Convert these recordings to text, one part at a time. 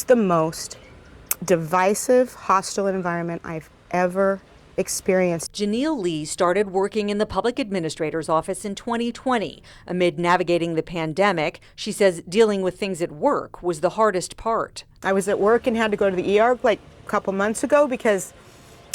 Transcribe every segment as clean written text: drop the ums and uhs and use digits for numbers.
the most divisive, hostile environment I've ever experienced. Janelle Lee started working in the public administrator's office in 2020. Amid navigating the pandemic, she says dealing with things at work was the hardest part. I was at work and had to go to the ER like a couple months ago because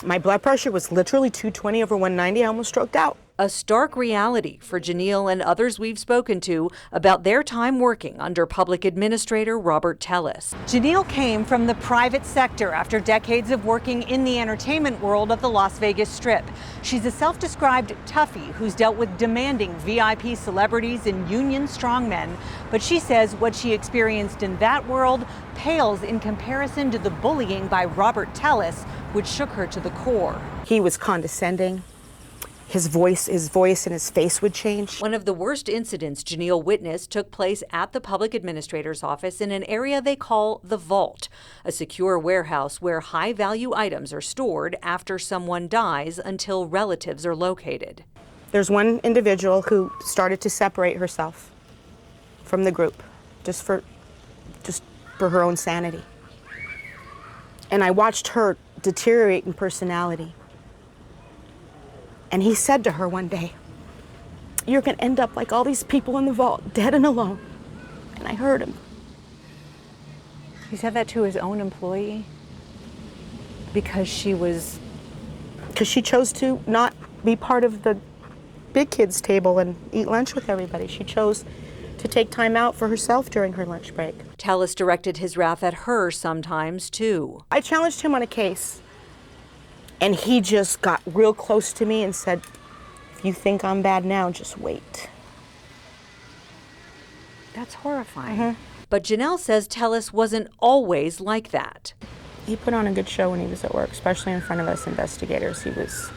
my blood pressure was literally 220/190. I almost stroked out. A stark reality for Janelle and others we've spoken to about their time working under Public Administrator Robert Tellis. Janelle came from the private sector after decades of working in the entertainment world of the Las Vegas Strip. She's a self-described toughie who's dealt with demanding VIP celebrities and union strongmen. But she says what she experienced in that world pales in comparison to the bullying by Robert Tellis, which shook her to the core. He was condescending. His voice and his face would change. One of the worst incidents Janelle witnessed took place at the public administrator's office in an area they call the Vault, a secure warehouse where high-value items are stored after someone dies until relatives are located. There's one individual who started to separate herself from the group just for her own sanity. And I watched her deteriorate in personality. And he said to her one day, "You're going to end up like all these people in the vault, dead and alone." And I heard him. He said that to his own employee because she chose to not be part of the big kids table and eat lunch with everybody. She chose to take time out for herself during her lunch break. Tellis directed his wrath at her sometimes, too. I challenged him on a case. And he just got real close to me and said, "If you think I'm bad now, just wait." That's horrifying. Mm-hmm. But Janelle says Tellis wasn't always like that. He put on a good show when he was at work, especially in front of us investigators. He was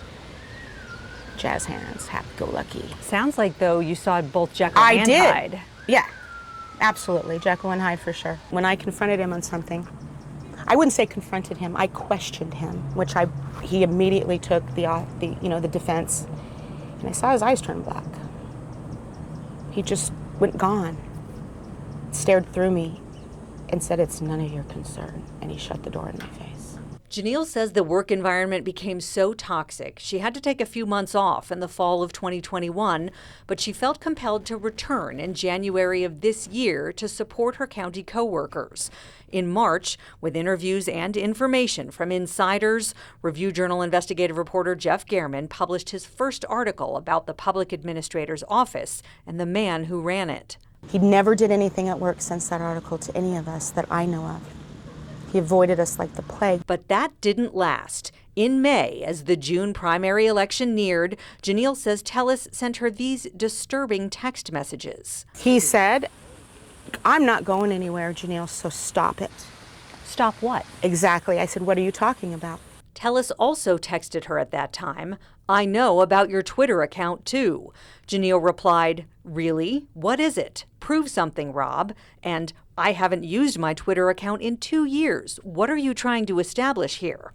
jazz hands, happy-go-lucky. Sounds like, though, you saw both Jekyll and Hyde. Yeah, absolutely. Jekyll and Hyde for sure. When I confronted him on something, I wouldn't say confronted him, I questioned him, which he immediately took the defense. And I saw his eyes turn black. He just went gone, stared through me and said, "It's none of your concern." And he shut the door in my face. Janelle says the work environment became so toxic, she had to take a few months off in the fall of 2021, but she felt compelled to return in January of this year to support her county coworkers. In March, with interviews and information from insiders, Review Journal investigative reporter Jeff Gehrman published his first article about the public administrator's office and the man who ran it. He never did anything at work since that article to any of us that I know of. He avoided us like the plague. But that didn't last. In May, as the June primary election neared, Janelle says Tellis sent her these disturbing text messages. He said, "I'm not going anywhere, Janelle, so stop it." Stop what? Exactly. I said, "What are you talking about?" Tellis also texted her at that time, "I know about your Twitter account, too." Janelle replied, "Really? What is it? Prove something, Rob." And, "I haven't used my Twitter account in 2 years. What are you trying to establish here?"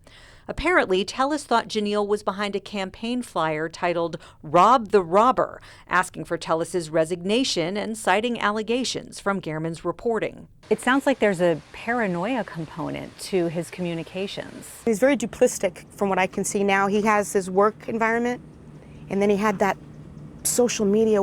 Apparently, Tellis thought Janelle was behind a campaign flyer titled "Rob the Robber," asking for Tellis's resignation and citing allegations from Gehrman's reporting. It sounds like there's a paranoia component to his communications. He's very duplistic from what I can see now. He has his work environment, and then he had that social media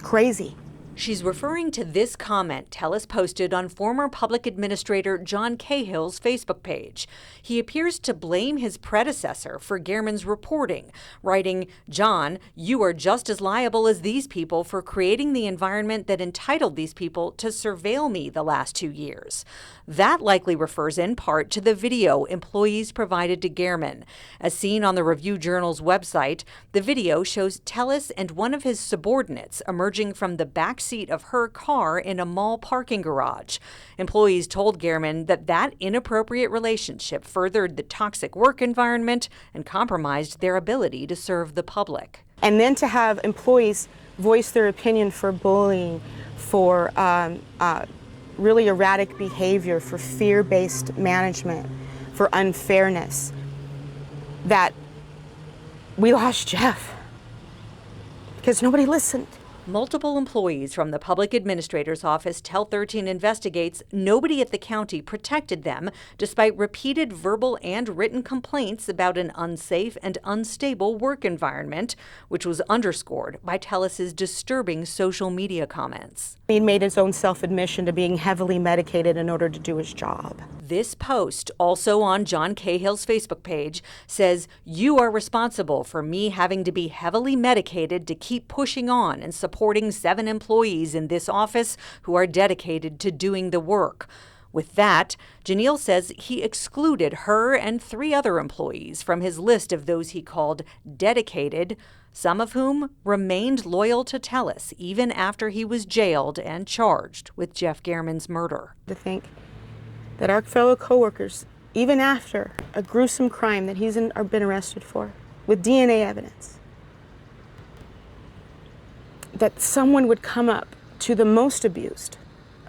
crazy. She's referring to this comment Tellis posted on former public administrator John Cahill's Facebook page. He appears to blame his predecessor for Gehrman's reporting, writing, "John, you are just as liable as these people for creating the environment that entitled these people to surveil me the last 2 years." That likely refers in part to the video employees provided to Gehrman. As seen on the Review Journal's website, the video shows Tellis and one of his subordinates emerging from the back seat of her car in a mall parking garage. Employees told Gehrman that inappropriate relationship furthered the toxic work environment and compromised their ability to serve the public. And then to have employees voice their opinion for bullying, for really erratic behavior, for fear-based management, for unfairness, that we lost Jeff because nobody listened. Multiple employees from the public administrator's office tell 13 Investigates nobody at the county protected them, despite repeated verbal and written complaints about an unsafe and unstable work environment, which was underscored by Tellis's disturbing social media comments. He made his own self-admission to being heavily medicated in order to do his job. This post, also on John Cahill's Facebook page, says, "You are responsible for me having to be heavily medicated to keep pushing on and supporting 7 employees in this office who are dedicated to doing the work." With that, Janelle says he excluded her and 3 other employees from his list of those he called dedicated, some of whom remained loyal to Tellis even after he was jailed and charged with Jeff German's murder. To think that our fellow coworkers, even after a gruesome crime that he's been arrested for, with DNA evidence, that someone would come up to the most abused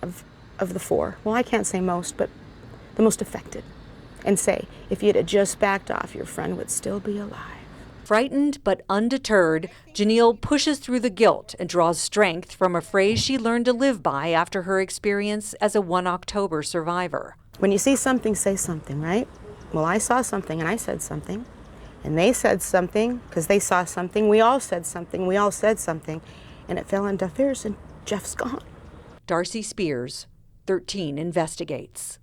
of the 4, well, I can't say most, but the most affected, and say, if you'd have just backed off, your friend would still be alive. Frightened but undeterred, Janelle pushes through the guilt and draws strength from a phrase she learned to live by after her experience as a 1 October survivor. When you see something, say something, right? Well, I saw something and I said something, and they said something because they saw something. We all said something. We all said something, and it fell on deaf ears, and Jeff's gone. Darcy Spears, 13 Investigates.